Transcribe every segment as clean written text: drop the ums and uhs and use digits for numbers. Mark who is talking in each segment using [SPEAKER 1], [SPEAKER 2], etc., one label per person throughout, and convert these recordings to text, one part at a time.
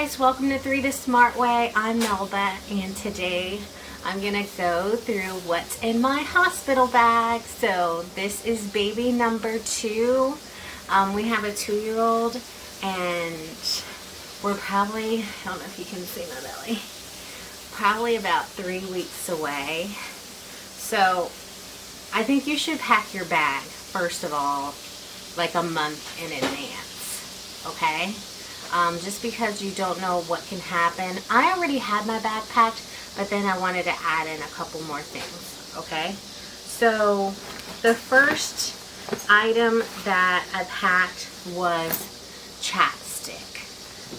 [SPEAKER 1] guys, welcome to 3 the Smart Way. I'm Melba, and today I'm gonna go through what's in my hospital bag. So this is baby number 2. We have a 2-year-old, and we're probably, I don't know if you can see my belly, probably about 3 weeks away. So I think you should pack your bag, first of all, like a month in advance, okay? Just because you don't know what can happen. I already had my bag packed, but then I wanted to add in a couple more things, okay? So the first item that I packed was chapstick.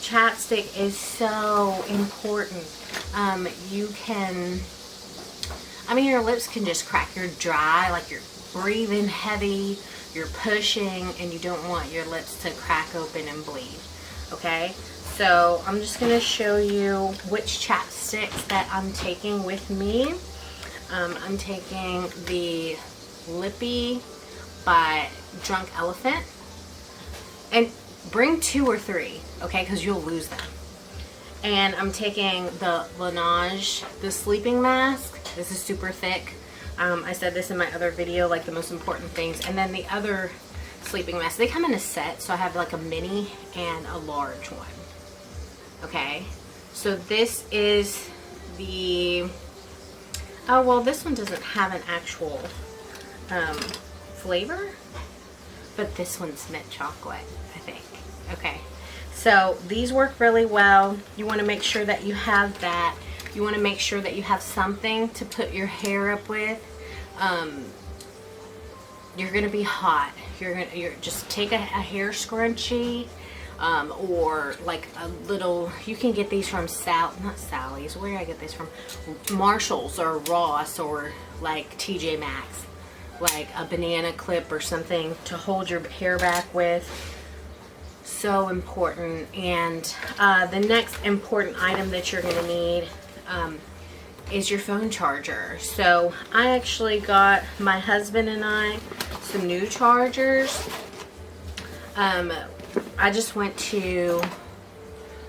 [SPEAKER 1] Chapstick is so important. Your lips can just crack. You're dry, like you're breathing heavy, you're pushing, and you don't want your lips to crack open and bleed. Okay, so I'm just going to show you which chapsticks that I'm taking with me. I'm taking the Lippy by Drunk Elephant. And bring 2 or 3, okay, because you'll lose them. And I'm taking the Laneige, the sleeping mask. This is super thick. I said this in my other video, like the most important things. And then the other sleeping mask, they come in a set, so I have like a mini and a large one. Okay, so this is the, oh well, this one doesn't have an actual flavor, but this one's mint chocolate, I think. Okay, so these work really well. You want to make sure that you have that. You want to make sure that you have something to put your hair up with. You're gonna be hot. You're just take a hair scrunchie, or like a little. You can get these from not Sally's. Where did I get these from? Marshalls or Ross or like TJ Maxx, like a banana clip or something to hold your hair back with. So important. And the next important item that you're gonna need is your phone charger. So I actually got my husband and I some new chargers. I just went to,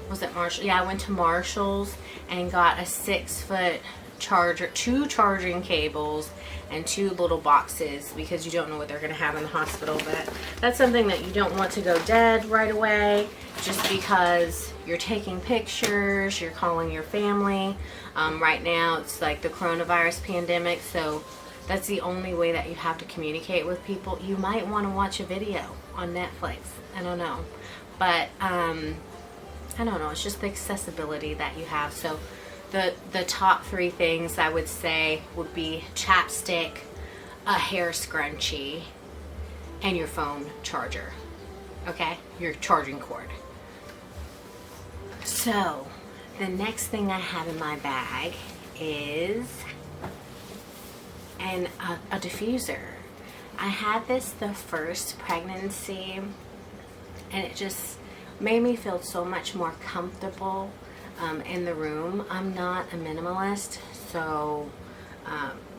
[SPEAKER 1] was it Marshall? Yeah, I went to Marshall's and got a 6-foot charger, 2 charging cables, and 2 little boxes, because you don't know what they're going to have in the hospital. But that's something that you don't want to go dead right away, just because you're taking pictures, you're calling your family. Right now it's like the coronavirus pandemic, so that's the only way that you have to communicate with people. You might want to watch a video on Netflix. I don't know. But I don't know, it's just the accessibility that you have. So the top 3 things I would say would be chapstick, a hair scrunchie, and your phone charger. Okay? Your charging cord. So the next thing I have in my bag is a diffuser. I had this the first pregnancy, and it just made me feel so much more comfortable in the room. I'm not a minimalist, so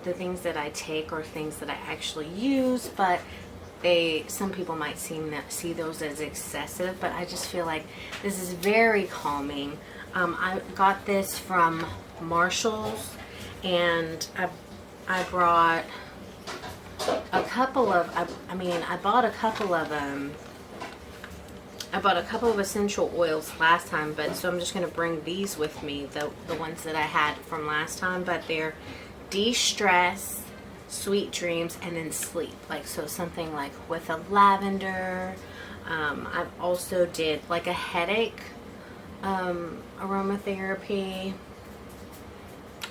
[SPEAKER 1] the things that I take are things that I actually use, but some people might see those as excessive, but I just feel like this is very calming. I got this from Marshall's, and I brought a couple of, I bought a couple of essential oils last time, but so I'm just going to bring these with me, the ones that I had from last time, but they're De-Stress, Sweet Dreams, and then Sleep. Like, so something like with a lavender. I've also did like a headache aromatherapy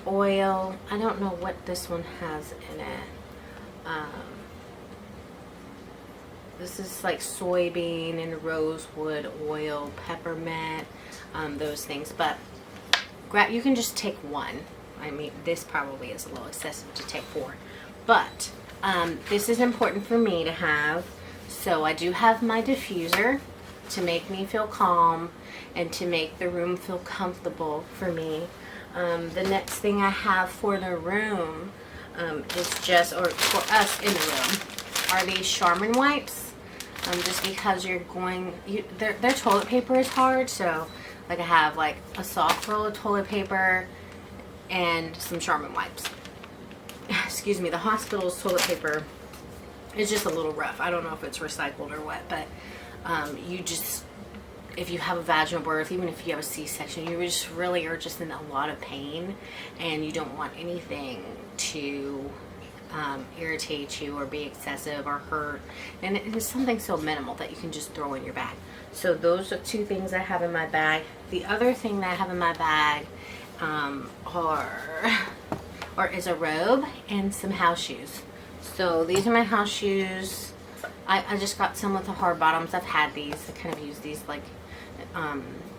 [SPEAKER 1] oil. I don't know what this one has in it. This is like soybean and rosewood oil, peppermint, those things. But you can just take 1. I mean, this probably is a little excessive to take 4. But this is important for me to have. So I do have my diffuser to make me feel calm and to make the room feel comfortable for me. The next thing I have for the room is just, or for us in the room, are these Charmin wipes. Just because their toilet paper is hard, so Like I have like a soft roll of toilet paper and some Charmin wipes. Excuse me, the hospital's toilet paper is just a little rough. I don't know if it's recycled or what, but you just, if you have a vaginal birth, even if you have a C-section, you just really are just in a lot of pain, and you don't want anything to irritate you or be excessive or hurt. And it is something so minimal that you can just throw in your bag. So those are 2 things I have in my bag. The other thing that I have in my bag is a robe and some house shoes. So these are my house shoes. I just got some with the hard bottoms. I've had these. I kind of use these like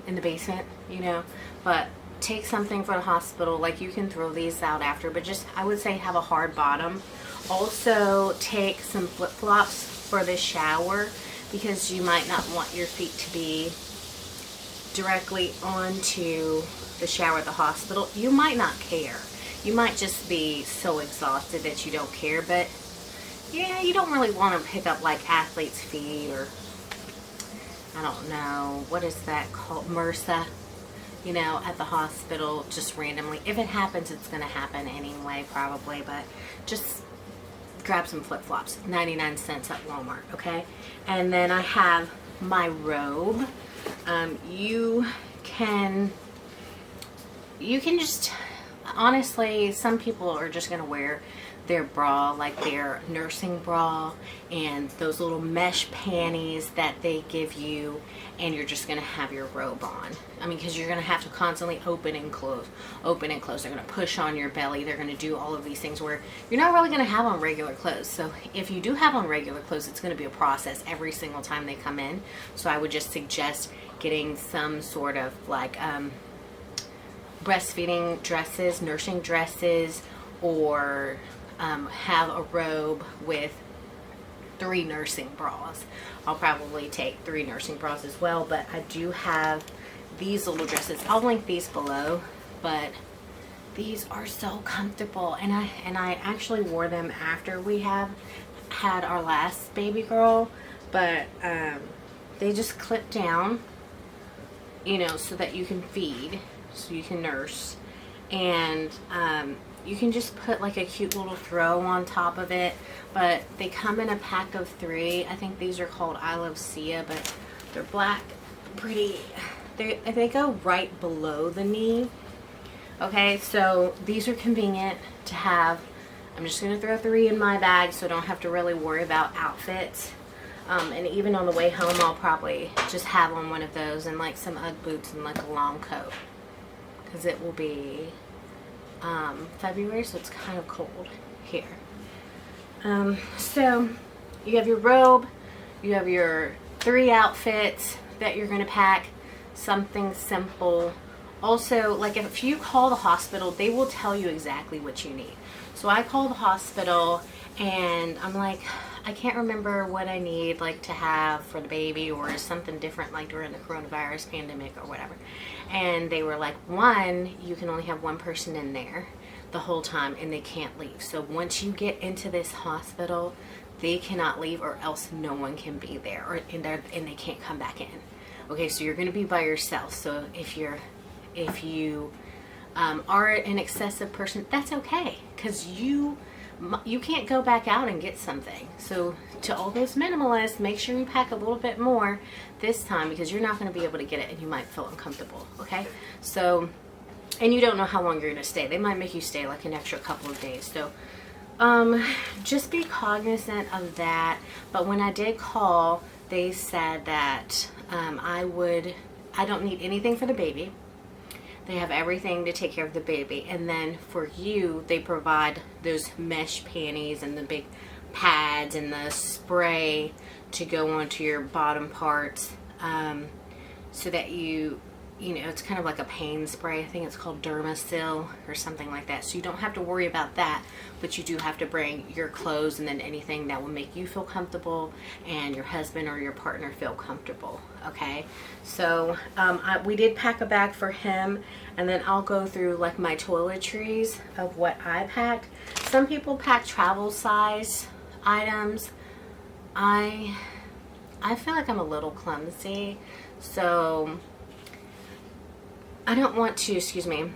[SPEAKER 1] in the basement, you know. But take something for the hospital. Like you can throw these out after, but just, I would say, have a hard bottom. Also take some flip-flops for the shower, because you might not want your feet to be directly onto the shower at the hospital. You might not care. You might just be so exhausted that you don't care, but yeah, you don't really want to pick up like athlete's feet, or I don't know, what is that called, MRSA, you know, at the hospital just randomly. If it happens, it's going to happen anyway, probably, but just grab some flip-flops, 99 cents at Walmart, okay? And then I have my robe. You can just, honestly, some people are just going to wear their bra, like their nursing bra, and those little mesh panties that they give you, and you're just going to have your robe on. I mean, because you're going to have to constantly open and close, open and close. They're going to push on your belly. They're going to do all of these things where you're not really going to have on regular clothes. So if you do have on regular clothes, it's going to be a process every single time they come in. So I would just suggest getting some sort of like breastfeeding dresses, nursing dresses, or have a robe with 3 nursing bras. I'll probably take 3 nursing bras as well, but I do have these little dresses. I'll link these below, but these are so comfortable, and I actually wore them after we have had our last baby girl, but they just clip down, you know, so that you can feed, so you can nurse, and you can just put like a cute little throw on top of it. But they come in a pack of 3. I think these are called I Love Sia, but they're black, pretty. They go right below the knee. Okay, so these are convenient to have. I'm just going to throw 3 in my bag so I don't have to really worry about outfits. And even on the way home, I'll probably just have on one of those and like some Ugg boots and like a long coat, because it will be February, so it's kind of cold here. So you have your robe, you have your 3 outfits that you're going to pack, something simple. Also, like if you call the hospital, they will tell you exactly what you need. So I call the hospital and I'm like, I can't remember what I need like to have for the baby, or something different like during the coronavirus pandemic or whatever. And they were like, 1, you can only have 1 person in there the whole time and they can't leave. So once you get into this hospital, they cannot leave, or else no one can be there, or and they can't come back in. Okay, so you're going to be by yourself. So if you are an excessive person, that's okay, because you can't go back out and get something. So to all those minimalists, make sure you pack a little bit more this time, because you're not going to be able to get it and you might feel uncomfortable. Okay, so, and you don't know how long you're going to stay. They might make you stay like an extra couple of days. So just be cognizant of that. But when I did call, they said that I don't need anything for the baby. They have everything to take care of the baby. And then for you, they provide those mesh panties and the big pads and the spray to go onto your bottom parts, so that you know, it's kind of like a pain spray. I think it's called Dermasil or something like that. So you don't have to worry about that, but you do have to bring your clothes and then anything that will make you feel comfortable and your husband or your partner feel comfortable. Okay, so we did pack a bag for him, and then I'll go through like my toiletries of what I packed. Some people pack travel size items. I feel like I'm a little clumsy, so I don't want to, excuse me,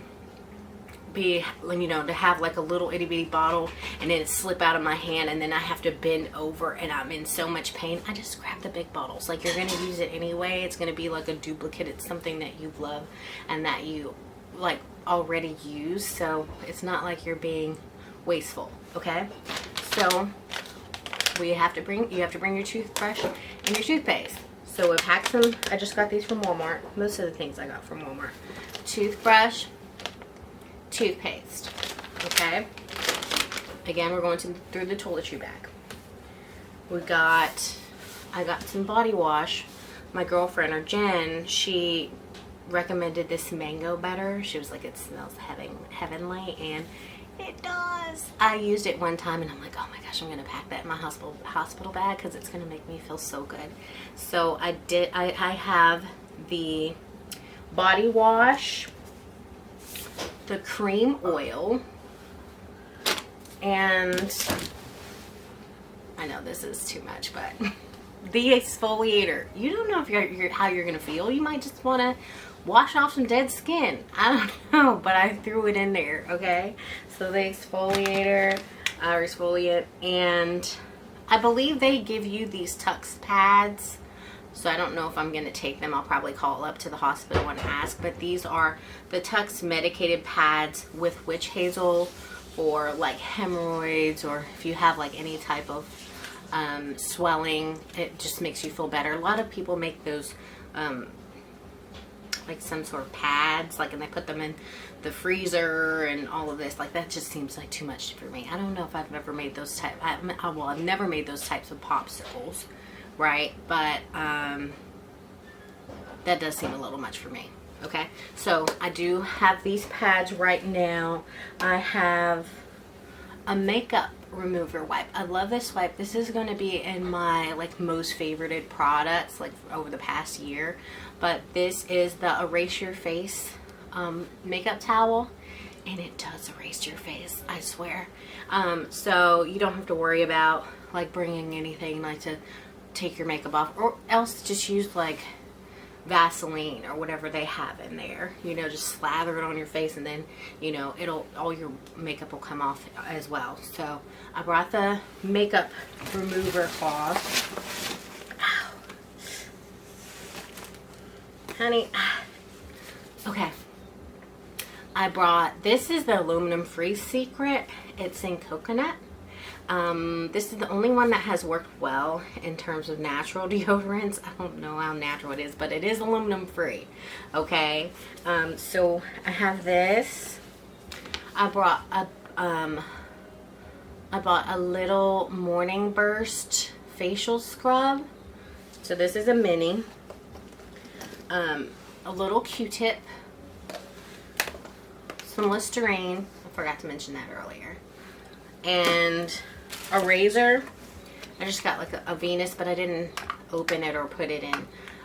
[SPEAKER 1] be, you know, to have like a little itty bitty bottle and then it slip out of my hand and then I have to bend over and I'm in so much pain. I just grab the big bottles. Like, you're going to use it anyway. It's going to be like a duplicate. It's something that you love and that you like already use. So it's not like you're being wasteful. Okay. So you have to bring your toothbrush and your toothpaste. So I've packed some. I just got these from Walmart. Most of the things I got from Walmart. Toothbrush, toothpaste. Okay. Again, we're going through the toiletry bag. I got some body wash. My girlfriend, or Jen, she recommended this mango butter. She was like, it smells heavenly, and it does. I used it one time and I'm like, oh my gosh, I'm gonna pack that in my hospital bag because it's gonna make me feel so good. So I have the body wash, the cream oil, and I know this is too much, but the exfoliator. You don't know if how you're gonna feel. You might just want to wash off some dead skin. I don't know, but I threw it in there. Okay, so the exfoliator, exfoliant, and I believe they give you these Tux pads. So I don't know if I'm going to take them. I'll probably call up to the hospital and ask. But these are the Tux medicated pads with witch hazel, or like hemorrhoids, or if you have like any type of swelling, it just makes you feel better. A lot of people make those like some sort of pads, like, and they put them in the freezer and all of this. Like, that just seems like too much for me. I don't know if I've ever made those type. Well, I've never made those types of popsicles, right? But that does seem a little much for me. Okay, so I do have these pads right now. I have a makeup remover wipe. I love this wipe. This is going to be in my like most favorited products like over the past year. But this is the Erase Your Face makeup towel, and it does erase your face, I swear. So you don't have to worry about like bringing anything like to take your makeup off, or else just use like Vaseline or whatever they have in there, you know, just slather it on your face, and then, you know, all your makeup will come off as well. So I brought the makeup remover cloth. Ow. Honey, okay, I brought, this is the aluminum free Secret. It's in coconut. This is the only one that has worked well in terms of natural deodorants. I don't know how natural it is, but it is aluminum free. Okay, so I have this. I bought a little Morning Burst facial scrub. So this is a mini. A little Q-tip, some Listerine. I forgot to mention that earlier. And a razor. I just got like a Venus, but I didn't open it or put it in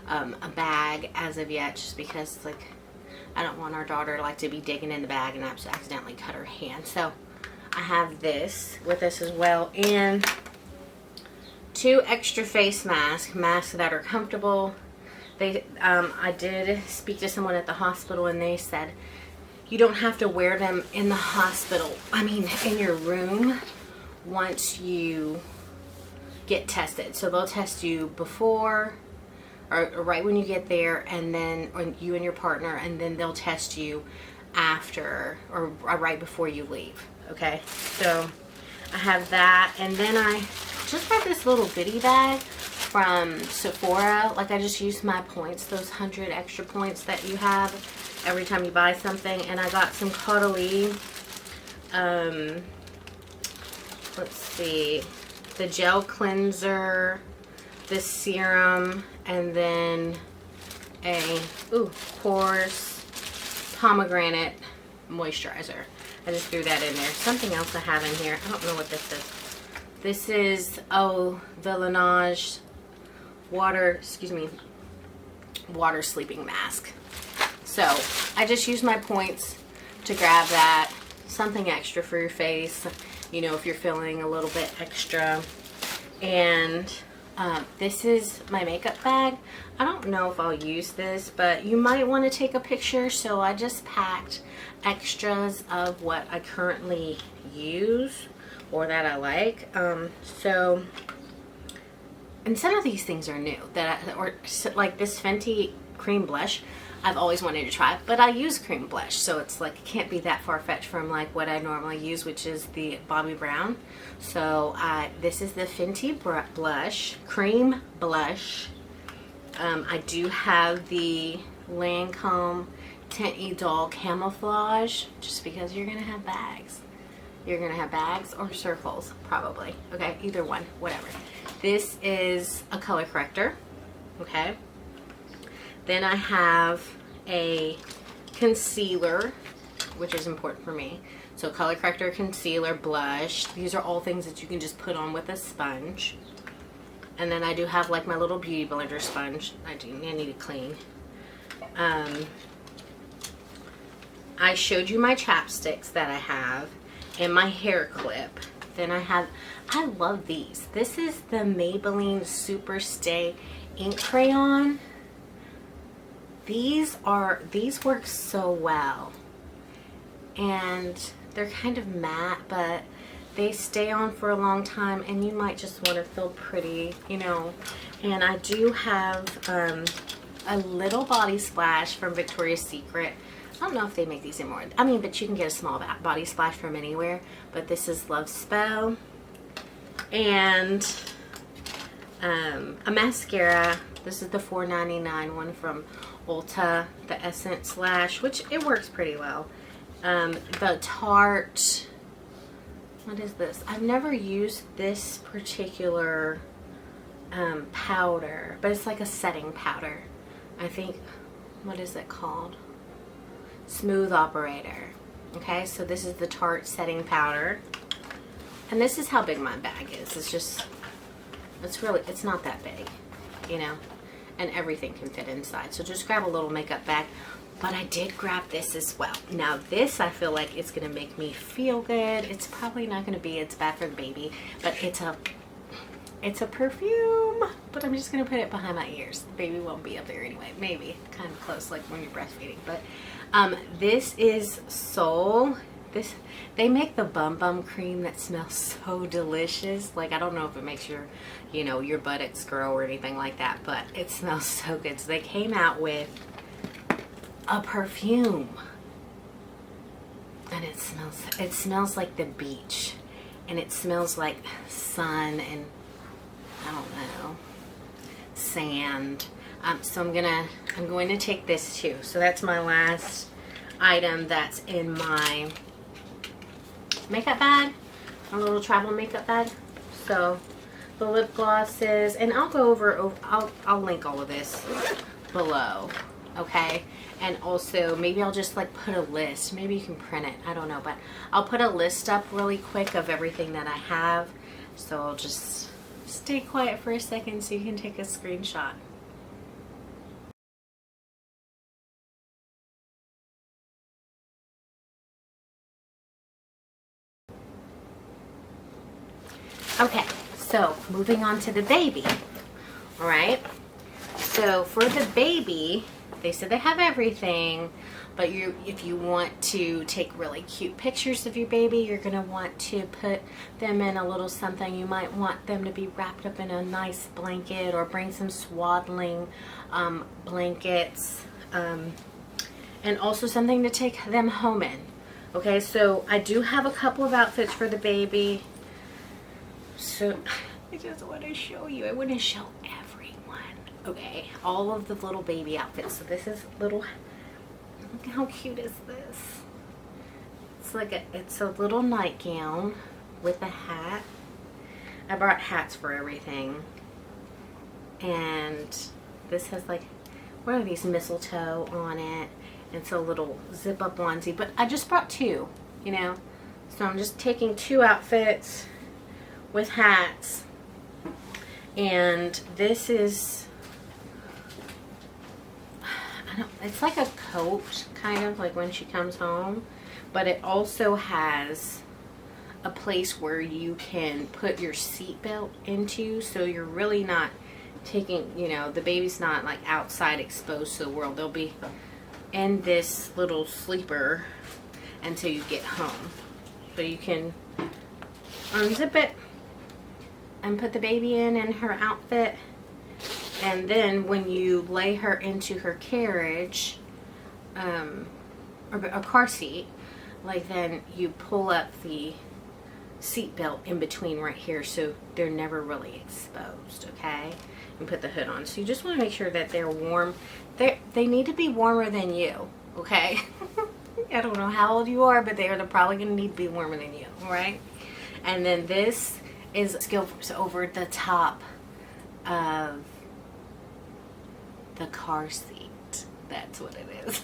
[SPEAKER 1] a bag as of yet, just because like I don't want our daughter like to be digging in the bag and accidentally cut her hand. So I have this with this as well, and 2 extra face masks that are comfortable. I did speak to someone at the hospital, and they said you don't have to wear them in the hospital. I mean, in your room once you get tested. So they'll test you before or right when you get there, and then you and your partner, and then they'll test you after or right before you leave. Okay, so I have that, and then I just got this little bitty bag from Sephora. Like, I just used my points, those 100 extra points that you have every time you buy something, and I got some Caudalie, let's see, the gel cleanser, this serum, and then a coarse pomegranate moisturizer. I just threw that in there. Something else I have in here, I don't know what this is. This is, the Laneige water sleeping mask. So I just use my points to grab that. Something extra for your face, you know, if you're feeling a little bit extra. And This is my makeup bag. I don't know if I'll use this, but you might want to take a picture, so I just packed extras of what I currently use or that I like. And some of these things are new like this Fenty cream blush. I've always wanted to try, but I use cream blush, so it's like it can't be that far-fetched from like what I normally use, which is the Bobbi Brown. So this is the Fenty blush, cream blush. I do have the Lancome Tint Idole Camouflage, just because you're gonna have bags. You're gonna have bags or circles, probably. Okay, either one, whatever. This is a color corrector, okay? Then I have a concealer, which is important for me. So color corrector, concealer, blush. These are all things that you can just put on with a sponge. And then I do have like my little beauty blender sponge. I need to clean. I showed you my chapsticks that I have and my hair clip. Then I love these. This is the Maybelline Super Stay Ink Crayon. These work so well, and they're kind of matte, but they stay on for a long time, and you might just want to feel pretty, you know. And I do have a little body splash from Victoria's Secret. I don't know if they make these anymore. I mean, but you can get a small body splash from anywhere. But this is Love Spell, and a mascara. This is the $4.99 one from Ulta, the Essence Lash, which it works pretty well. The Tarte, what is this? I've never used this particular powder, but it's like a setting powder. I think, what is it called? Smooth Operator. Okay, so this is the Tarte setting powder. And this is how big my bag is. It's not that big, you know. And everything can fit inside. So just grab a little makeup bag. But I did grab this as well. Now this, I feel like it's going to make me feel good. It's probably not going to be, it's bad for the baby. But it's a perfume. But I'm just going to put it behind my ears. The baby won't be up there anyway. Maybe. Kind of close, like when you're breastfeeding. But this is Soul. They make the Bum Bum cream that smells so delicious. Like, I don't know if it makes your, you know, your buttocks grow or anything like that, but it smells so good. So they came out with a perfume, and it smells like the beach, and it smells like sun and I don't know, sand. So I'm going to take this too. So that's my last item that's in my makeup bag, a little travel makeup bag. So the lip glosses, and I'll go over, I'll link all of this below, okay? And also maybe I'll just like put a list, maybe you can print it, I don't know, but I'll put a list up really quick of everything that I have. So I'll just stay quiet for a second so you can take a screenshot. Okay, so moving on to the baby. All right, so for the baby, they said they have everything, but if you want to take really cute pictures of your baby, you're gonna want to put them in a little something. You might want them to be wrapped up in a nice blanket, or bring some swaddling blankets, and also something to take them home in. Okay, so I do have a couple of outfits for the baby. So I just want to show you. I want to show everyone. Okay, all of the little baby outfits. So this is little. Look how cute is this? It's a little nightgown with a hat. I brought hats for everything. And this has like, what are these, mistletoe on it. It's a little zip up onesie, but I just brought two, you know. So I'm just taking two outfits with hats, and this is, it's like a coat, kind of like when she comes home, but it also has a place where you can put your seatbelt into, so you're really not taking, you know, the baby's not like outside exposed to the world. They'll be in this little sleeper until you get home. So you can unzip it and put the baby in her outfit, and then when you lay her into her carriage or a car seat, like, then you pull up the seat belt in between right here, so they're never really exposed, okay? And put the hood on. So you just want to make sure that they're warm. They need to be warmer than you, okay? I don't know how old you are, but they're probably going to need to be warmer than you, right? And then this is goes over the top of the car seat. That's what it is.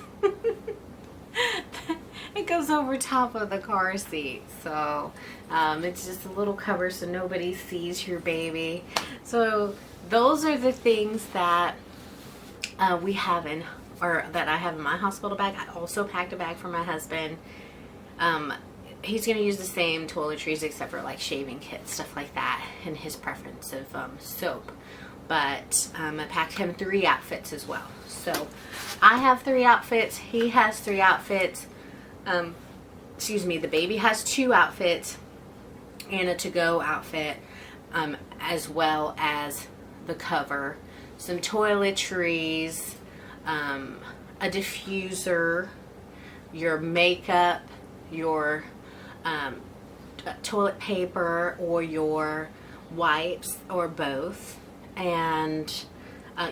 [SPEAKER 1] It goes over top of the car seat, so it's just a little cover so nobody sees your baby. So those are the things that we have in, or that I have in my hospital bag. I also packed a bag for my husband. He's going to use the same toiletries except for like shaving kits, stuff like that, and his preference of soap. But I packed him 3 outfits as well. So I have 3 outfits. He has 3 outfits. Excuse me, the baby has 2 outfits and a to-go outfit, as well as the cover, some toiletries, a diffuser, your makeup, your toilet paper, or your wipes, or both, and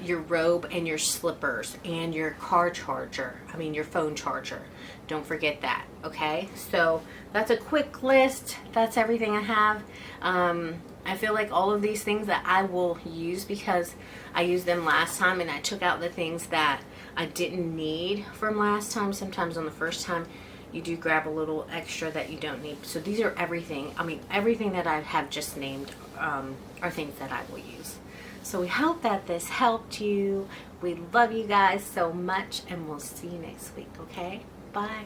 [SPEAKER 1] your robe and your slippers and your car charger, your phone charger. Don't forget that, okay? So that's a quick list. That's everything I have. I feel like all of these things that I will use because I used them last time, and I took out the things that I didn't need from last time. Sometimes on the first time you do grab a little extra that you don't need. So these are everything. Everything that I have just named are things that I will use. So we hope that this helped you. We love you guys so much, and we'll see you next week, okay? Bye.